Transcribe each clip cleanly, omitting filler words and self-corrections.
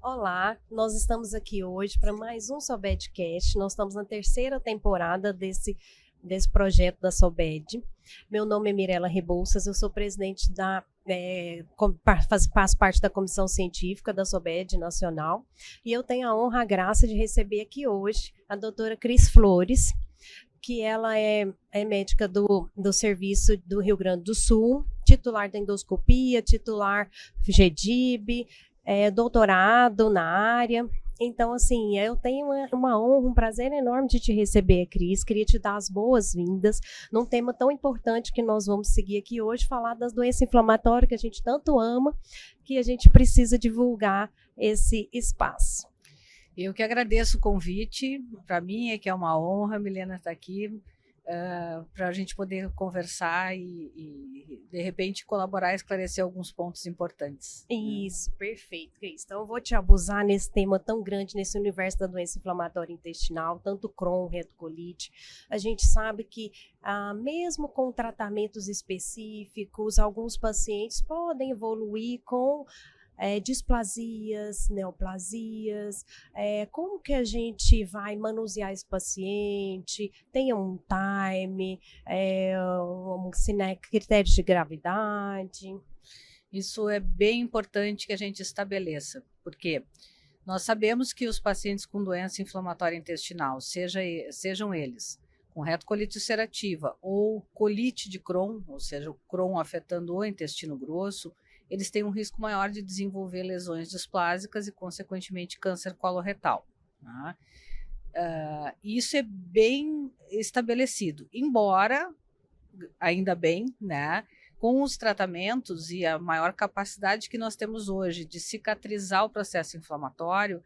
Olá, nós estamos aqui hoje para mais um Sobedcast. Nós estamos na terceira temporada desse projeto da Sobed. Meu nome é Mirela Rebouças, eu sou presidente faço parte da comissão científica da Sobed Nacional e eu tenho a honra, a graça de receber aqui hoje a doutora Cris Flores, que ela é médica do Serviço do Rio Grande do Sul, titular da endoscopia, titular GEDIB, doutorado na área. Então, assim, eu tenho uma honra, um prazer enorme de te receber, Cris. Queria te dar as boas-vindas num tema tão importante que nós vamos seguir aqui hoje, falar das doenças inflamatórias que a gente tanto ama, que a gente precisa divulgar esse espaço. Eu que agradeço o convite. Para mim é que é uma honra, Milena, estar aqui para a gente poder conversar e, de repente, colaborar e esclarecer alguns pontos importantes. Isso, perfeito, Cris. Então, eu vou te abusar nesse tema tão grande, nesse universo da doença inflamatória intestinal, tanto Crohn, retocolite. A gente sabe que, mesmo com tratamentos específicos, alguns pacientes podem evoluir com displasias, neoplasias, como que a gente vai manusear esse paciente, tem um time, critérios de gravidade. Isso é bem importante que a gente estabeleça, porque nós sabemos que os pacientes com doença inflamatória intestinal, sejam eles com retocolite ulcerativa ou colite de Crohn, ou seja, o Crohn afetando o intestino grosso, eles têm um risco maior de desenvolver lesões displásicas e, consequentemente, câncer coloretal. Tá? Isso é bem estabelecido, embora, ainda bem, né, com os tratamentos e a maior capacidade que nós temos hoje de cicatrizar o processo inflamatório,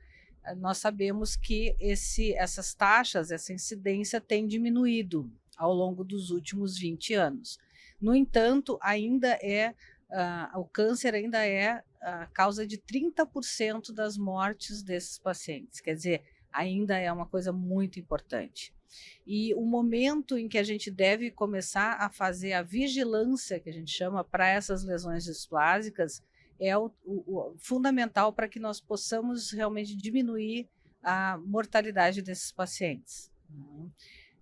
nós sabemos que essas taxas, essa incidência tem diminuído ao longo dos últimos 20 anos. No entanto, o câncer ainda é a causa de 30% das mortes desses pacientes. Quer dizer, ainda é uma coisa muito importante. E o momento em que a gente deve começar a fazer a vigilância, que a gente chama, para essas lesões displásicas, é o fundamental para que nós possamos realmente diminuir a mortalidade desses pacientes.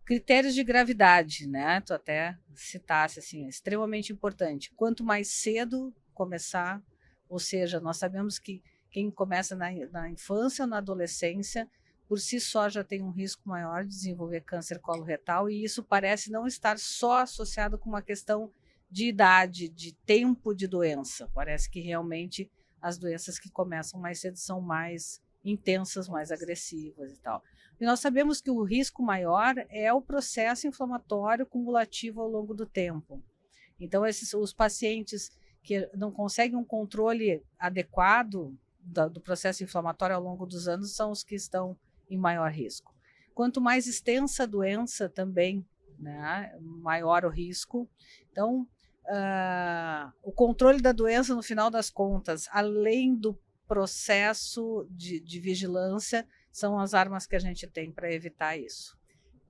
Critérios de gravidade, né? Tu até citasse, assim, é extremamente importante. Quanto mais cedo começar, ou seja, nós sabemos que quem começa na infância ou na adolescência, por si só já tem um risco maior de desenvolver câncer coloretal, e isso parece não estar só associado com uma questão de idade, de tempo de doença. Parece que realmente as doenças que começam mais cedo são mais intensas, mais agressivas e tal. E nós sabemos que o risco maior é o processo inflamatório cumulativo ao longo do tempo. Então, os pacientes que não conseguem um controle adequado do processo inflamatório ao longo dos anos são os que estão em maior risco. Quanto mais extensa a doença também, né, maior o risco. Então, o controle da doença, no final das contas, além do processo de vigilância, são as armas que a gente tem para evitar isso.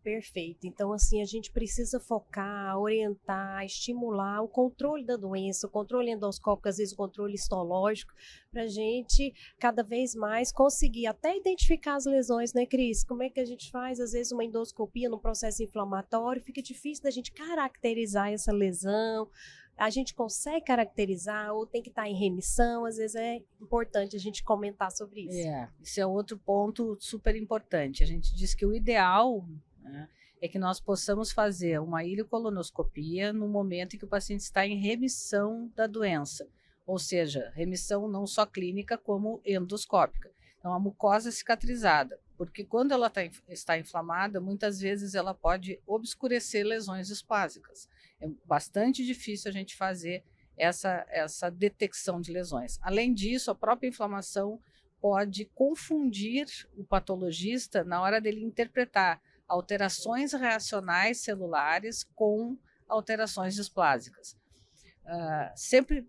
Perfeito. Então, assim, a gente precisa focar, orientar, estimular o controle da doença, o controle endoscópico, às vezes o controle histológico, para a gente cada vez mais conseguir até identificar as lesões, né, Cris? Como é que a gente faz, às vezes, uma endoscopia no processo inflamatório, fica difícil da gente caracterizar essa lesão. A gente consegue caracterizar ou tem que estar em remissão, às vezes é importante a gente comentar sobre isso. Isso é outro ponto super importante. A gente diz que o ideal, né, é que nós possamos fazer uma ileocolonoscopia no momento em que o paciente está em remissão da doença, ou seja, remissão não só clínica como endoscópica. Então, a mucosa cicatrizada, porque quando ela está inflamada, muitas vezes ela pode obscurecer lesões displásicas. É bastante difícil a gente fazer essa detecção de lesões. Além disso, a própria inflamação pode confundir o patologista na hora dele interpretar alterações reacionais celulares com alterações displásicas. Sempre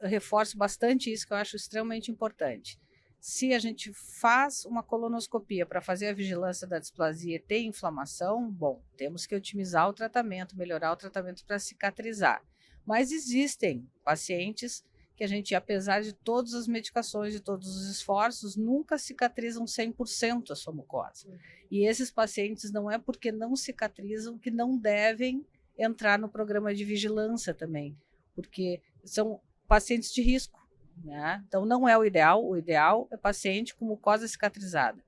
reforço bastante isso, que eu acho extremamente importante. se a gente faz uma colonoscopia para fazer a vigilância da displasia e ter inflamação, bom, temos que otimizar o tratamento, melhorar o tratamento para cicatrizar. Mas existem pacientes que a gente, apesar de todas as medicações, de todos os esforços, nunca cicatrizam 100% a sua mucosa. E esses pacientes não é porque não cicatrizam que não devem entrar no programa de vigilância também, porque são pacientes de risco, né? Então não é o ideal é paciente com mucosa cicatrizada,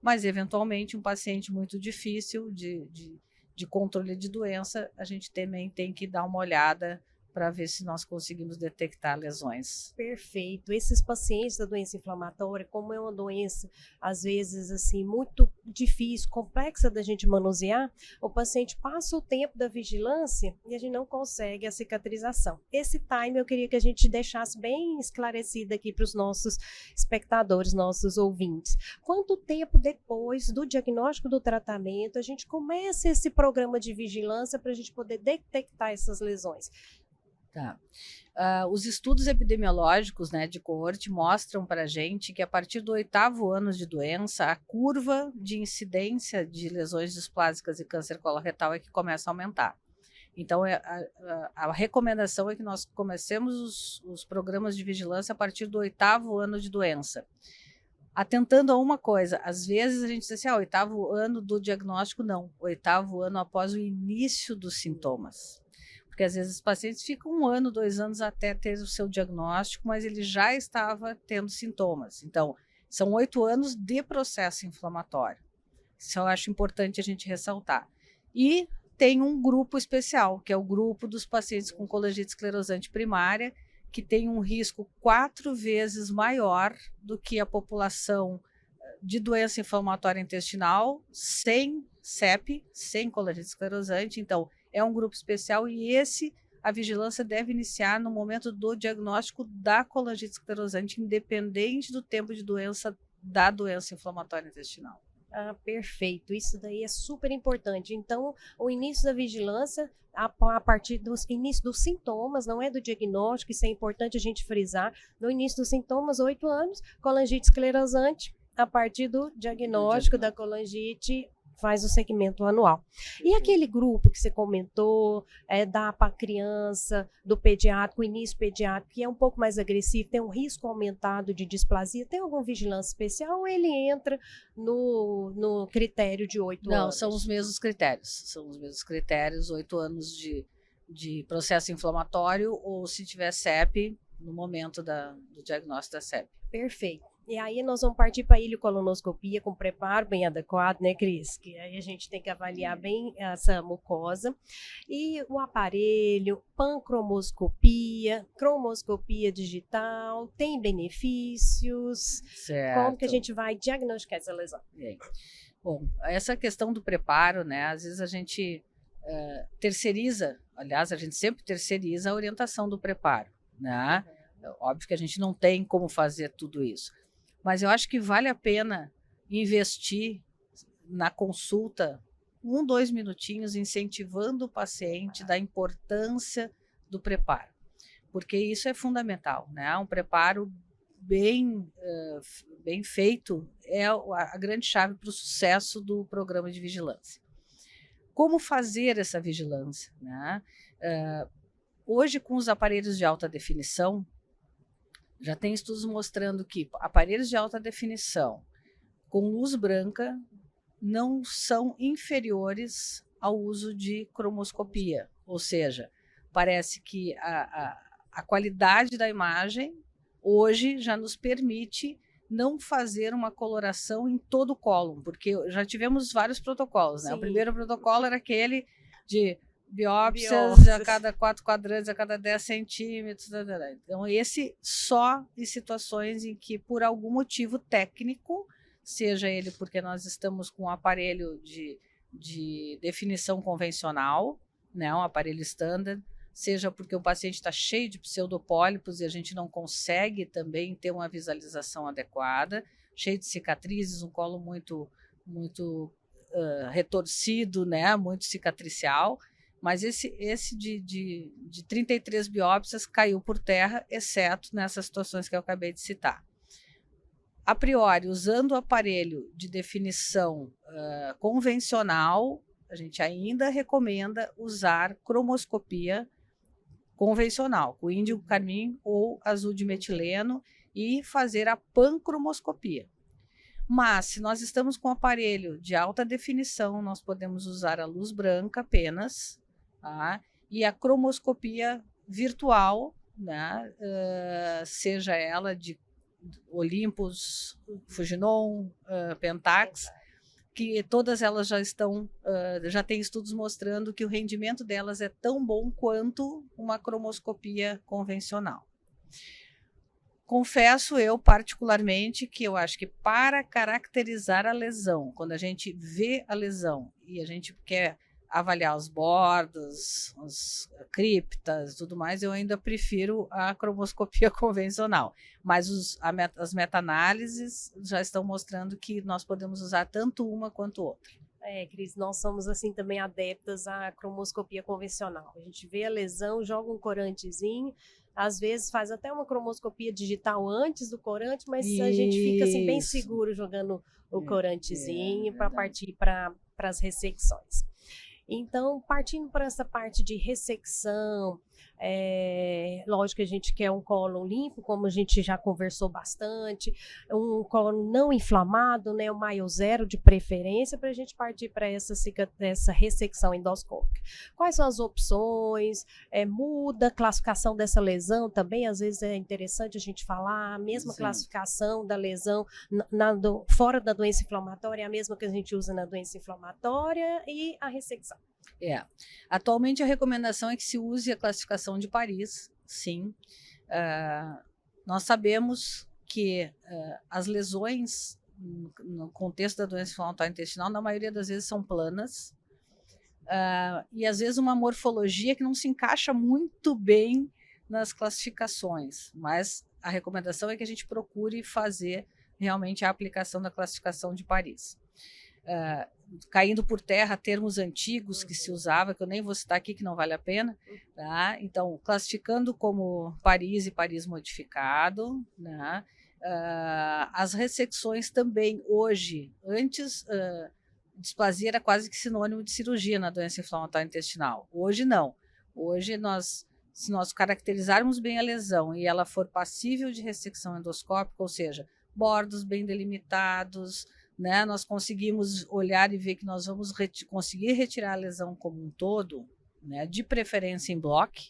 mas eventualmente um paciente muito difícil de controle de doença, a gente também tem que dar uma olhada para ver se nós conseguimos detectar lesões. Perfeito. Esses pacientes da doença inflamatória, como é uma doença, às vezes, assim, muito difícil, complexa da gente manusear, o paciente passa o tempo da vigilância e a gente não consegue a cicatrização. Esse time eu queria que a gente deixasse bem esclarecido aqui para os nossos espectadores, nossos ouvintes. Quanto tempo depois do diagnóstico do tratamento a gente começa esse programa de vigilância para a gente poder detectar essas lesões? Tá. Os estudos epidemiológicos, né, de coorte mostram para a gente que a partir do 8º ano de doença, a curva de incidência de lesões displásicas e câncer coloretal é que começa a aumentar. Então, a recomendação é que nós comecemos os programas de vigilância a partir do 8º ano de doença. Atentando a uma coisa, às vezes a gente diz assim, 8º ano do diagnóstico, não, 8º ano após o início dos sintomas. Porque às vezes os pacientes ficam 1 ano, 2 anos até ter o seu diagnóstico, mas ele já estava tendo sintomas. Então, são 8 anos de processo inflamatório. Isso eu acho importante a gente ressaltar. E tem um grupo especial, que é o grupo dos pacientes com colangite esclerosante primária, que tem um risco 4 vezes maior do que a população de doença inflamatória intestinal sem CEP, sem colangite esclerosante. Então, é um grupo especial e a vigilância deve iniciar no momento do diagnóstico da colangite esclerosante, independente do tempo de doença da doença inflamatória intestinal. Perfeito. Isso daí é super importante. Então, o início da vigilância, a partir do início dos sintomas, não é do diagnóstico, isso é importante a gente frisar. No início dos sintomas, 8 anos, colangite esclerosante, a partir do diagnóstico da colangite, faz o segmento anual. E aquele grupo que você comentou, dá para criança, do pediátrico, o início pediátrico, que é um pouco mais agressivo, tem um risco aumentado de displasia, tem alguma vigilância especial ou ele entra no critério de 8 anos? Não, são os mesmos critérios, 8 anos de processo inflamatório ou se tiver CEP no momento do diagnóstico da CEP. Perfeito. E aí nós vamos partir para a ileocolonoscopia com preparo bem adequado, né, Cris? Que aí a gente tem que avaliar bem essa mucosa. E o aparelho, pancromoscopia, cromoscopia digital, tem benefícios? Certo. Como que a gente vai diagnosticar essa lesão? Bom, essa questão do preparo, né, às vezes a gente terceiriza, aliás, a gente sempre terceiriza a orientação do preparo, né? Óbvio que a gente não tem como fazer tudo isso. Mas eu acho que vale a pena investir na consulta 1, 2 minutinhos, incentivando o paciente da importância do preparo, porque isso é fundamental, né? Um preparo bem feito é a grande chave para o sucesso do programa de vigilância. Como fazer essa vigilância, né? Hoje, com os aparelhos de alta definição, já tem estudos mostrando que aparelhos de alta definição com luz branca não são inferiores ao uso de cromoscopia, ou seja, parece que a qualidade da imagem hoje já nos permite não fazer uma coloração em todo o cólon, porque já tivemos vários protocolos, né? O primeiro protocolo era aquele de biópsias a cada 4 quadrantes, a cada 10 centímetros. Então, esse só em situações em que, por algum motivo técnico, seja ele porque nós estamos com um aparelho de definição convencional, né, um aparelho standard, seja porque o paciente está cheio de pseudopólipos e a gente não consegue também ter uma visualização adequada, cheio de cicatrizes, um colo muito retorcido, né, muito cicatricial. Mas esse de 33 biópsias caiu por terra, exceto nessas situações que eu acabei de citar. A priori, usando o aparelho de definição convencional, a gente ainda recomenda usar cromoscopia convencional, com índigo carmim ou azul de metileno, e fazer a pancromoscopia. Mas, se nós estamos com um aparelho de alta definição, nós podemos usar a luz branca apenas, tá? E a cromoscopia virtual, né? Seja ela de Olympus, Fujinon, Pentax, que todas elas já têm estudos mostrando que o rendimento delas é tão bom quanto uma cromoscopia convencional. Confesso eu particularmente que eu acho que para caracterizar a lesão, quando a gente vê a lesão e a gente quer avaliar os bordos, as criptas, tudo mais, eu ainda prefiro a cromoscopia convencional. Mas as meta-análises já estão mostrando que nós podemos usar tanto uma quanto outra. Cris, nós somos assim também adeptas à cromoscopia convencional. A gente vê a lesão, joga um corantezinho, às vezes faz até uma cromoscopia digital antes do corante, mas a gente fica assim bem seguro jogando o corantezinho para partir para as ressecções. Então, partindo para essa parte de ressecção, lógico que a gente quer um cólon limpo, como a gente já conversou bastante, um cólon não inflamado, né, o Mayo 0 de preferência, para a gente partir para essa ressecção endoscópica. Quais são as opções? Muda a classificação dessa lesão também, às vezes é interessante a gente falar, a mesma classificação da lesão fora da doença inflamatória é a mesma que a gente usa na doença inflamatória e a ressecção. Atualmente a recomendação é que se use a classificação de Paris, sim. Nós sabemos que as lesões no contexto da doença inflamatória intestinal, na maioria das vezes são planas, e às vezes uma morfologia que não se encaixa muito bem nas classificações, mas a recomendação é que a gente procure fazer realmente a aplicação da classificação de Paris. Caindo por terra termos antigos que se usava, que eu nem vou citar aqui, que não vale a pena, tá? Então, classificando como Paris e Paris modificado, né? As ressecções também hoje, antes displasia era quase que sinônimo de cirurgia na doença inflamatória intestinal, hoje não, hoje se nós caracterizarmos bem a lesão e ela for passível de ressecção endoscópica, ou seja, bordos bem delimitados, né, nós conseguimos olhar e ver que nós vamos conseguir retirar a lesão como um todo, né, de preferência em bloco,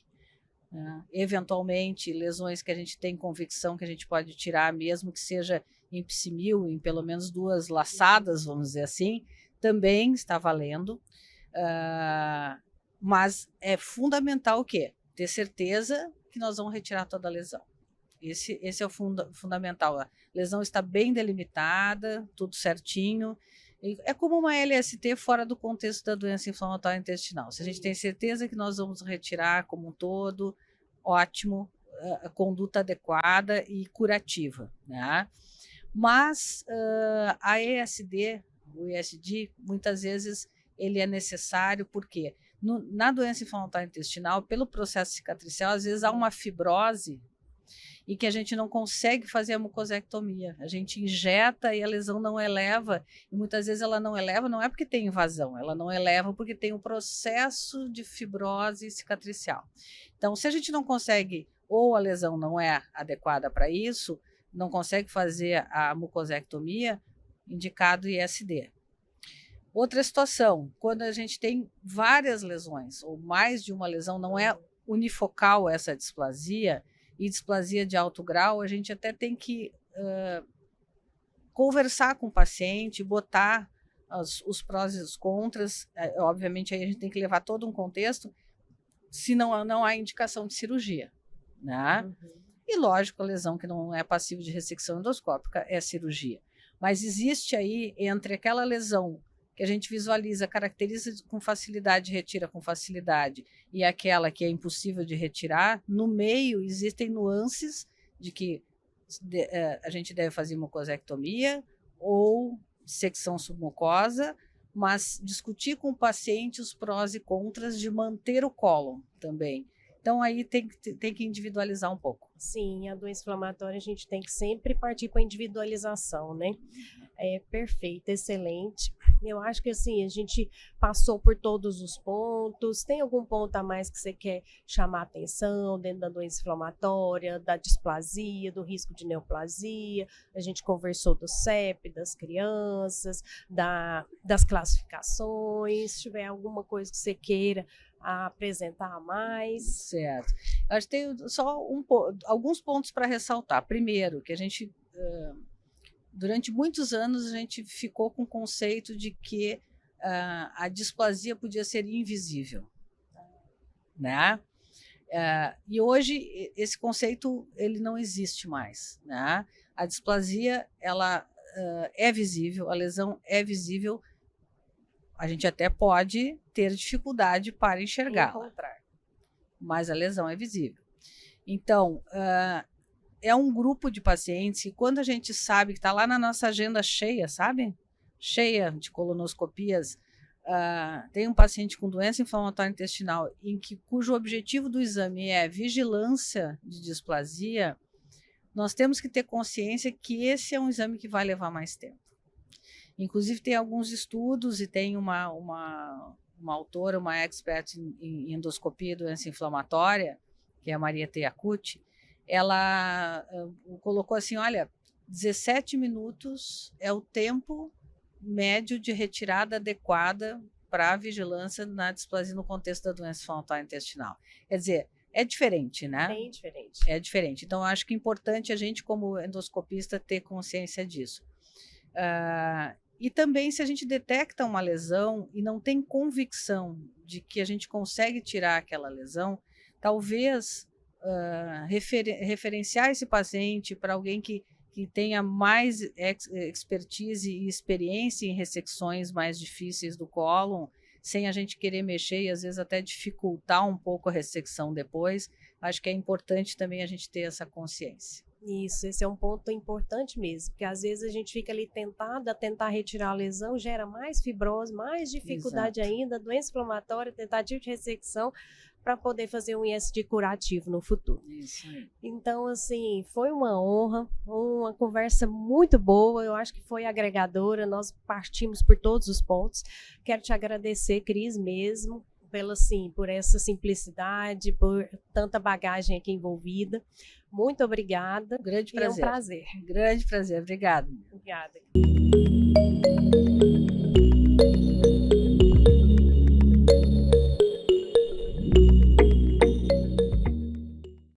né, eventualmente lesões que a gente tem convicção que a gente pode tirar, mesmo que seja em psimil, em pelo menos 2 laçadas, vamos dizer assim, também está valendo, mas é fundamental o quê? Ter certeza que nós vamos retirar toda a lesão. Esse é o fundamental. A lesão está bem delimitada, tudo certinho. É como uma LST fora do contexto da doença inflamatória intestinal. Se a gente tem certeza que nós vamos retirar como um todo, ótimo, a conduta adequada e curativa, né? Mas a ESD, o ESD, muitas vezes ele é necessário porque na doença inflamatória intestinal, pelo processo cicatricial, às vezes há uma fibrose e que a gente não consegue fazer a mucosectomia. A gente injeta e a lesão não eleva, e muitas vezes ela não eleva, não é porque tem invasão, ela não eleva porque tem um processo de fibrose cicatricial. Então, se a gente não consegue, ou a lesão não é adequada para isso, não consegue fazer a mucosectomia, indicado ISD. Outra situação, quando a gente tem várias lesões, ou mais de uma lesão, não é unifocal essa displasia, e displasia de alto grau, a gente até tem que conversar com o paciente, botar os prós e os contras. Obviamente, aí a gente tem que levar todo um contexto, se não há indicação de cirurgia, né? E lógico, a lesão que não é passível de ressecção endoscópica é cirurgia. Mas existe aí, entre aquela lesão que a gente visualiza, caracteriza com facilidade, retira com facilidade, e aquela que é impossível de retirar, no meio existem nuances de que a gente deve fazer mucosectomia ou secção submucosa, mas discutir com o paciente os prós e contras de manter o cólon também. Então aí tem que individualizar um pouco. Sim, a doença inflamatória a gente tem que sempre partir para a individualização, né? É perfeito, excelente. Eu acho que assim, a gente passou por todos os pontos. Tem algum ponto a mais que você quer chamar a atenção dentro da doença inflamatória, da displasia, do risco de neoplasia? A gente conversou do CEP, das crianças, das classificações. Se tiver alguma coisa que você queira apresentar a mais. Certo. Eu acho que tem só alguns pontos para ressaltar. Primeiro, que a gente, durante muitos anos, a gente ficou com o conceito de que a displasia podia ser invisível, né? E hoje esse conceito ele não existe mais, né? A displasia ela é visível, a lesão é visível. A gente até pode ter dificuldade para enxergá-la, mas a lesão é visível. Então, é um grupo de pacientes que quando a gente sabe que está lá na nossa agenda cheia, sabe? Cheia de colonoscopias, tem um paciente com doença inflamatória intestinal cujo objetivo do exame é vigilância de displasia, nós temos que ter consciência que esse é um exame que vai levar mais tempo. Inclusive, tem alguns estudos e tem uma autora, uma expert em endoscopia e doença inflamatória, que é a Maria Teacuti, ela colocou assim, olha, 17 minutos é o tempo médio de retirada adequada para a vigilância na displasia no contexto da doença inflamatória intestinal. Quer dizer, é diferente, né? Bem diferente. É diferente. Então, eu acho que é importante a gente, como endoscopista, ter consciência disso. E também, se a gente detecta uma lesão e não tem convicção de que a gente consegue tirar aquela lesão, talvez referenciar esse paciente para alguém que tenha mais expertise e experiência em ressecções mais difíceis do cólon, sem a gente querer mexer e às vezes até dificultar um pouco a ressecção depois. Acho que é importante também a gente ter essa consciência. Isso, esse é um ponto importante mesmo, porque às vezes a gente fica ali tentada a tentar retirar a lesão, gera mais fibrose, mais dificuldade ainda, doença inflamatória, tentativa de ressecção, para poder fazer um ISD curativo no futuro. Isso. Então, assim, foi uma honra, uma conversa muito boa, eu acho que foi agregadora, nós partimos por todos os pontos. Quero te agradecer, Cris, mesmo, por essa simplicidade, por tanta bagagem aqui envolvida. Muito obrigada. Grande prazer. É um prazer. Grande prazer. Obrigada. Obrigada.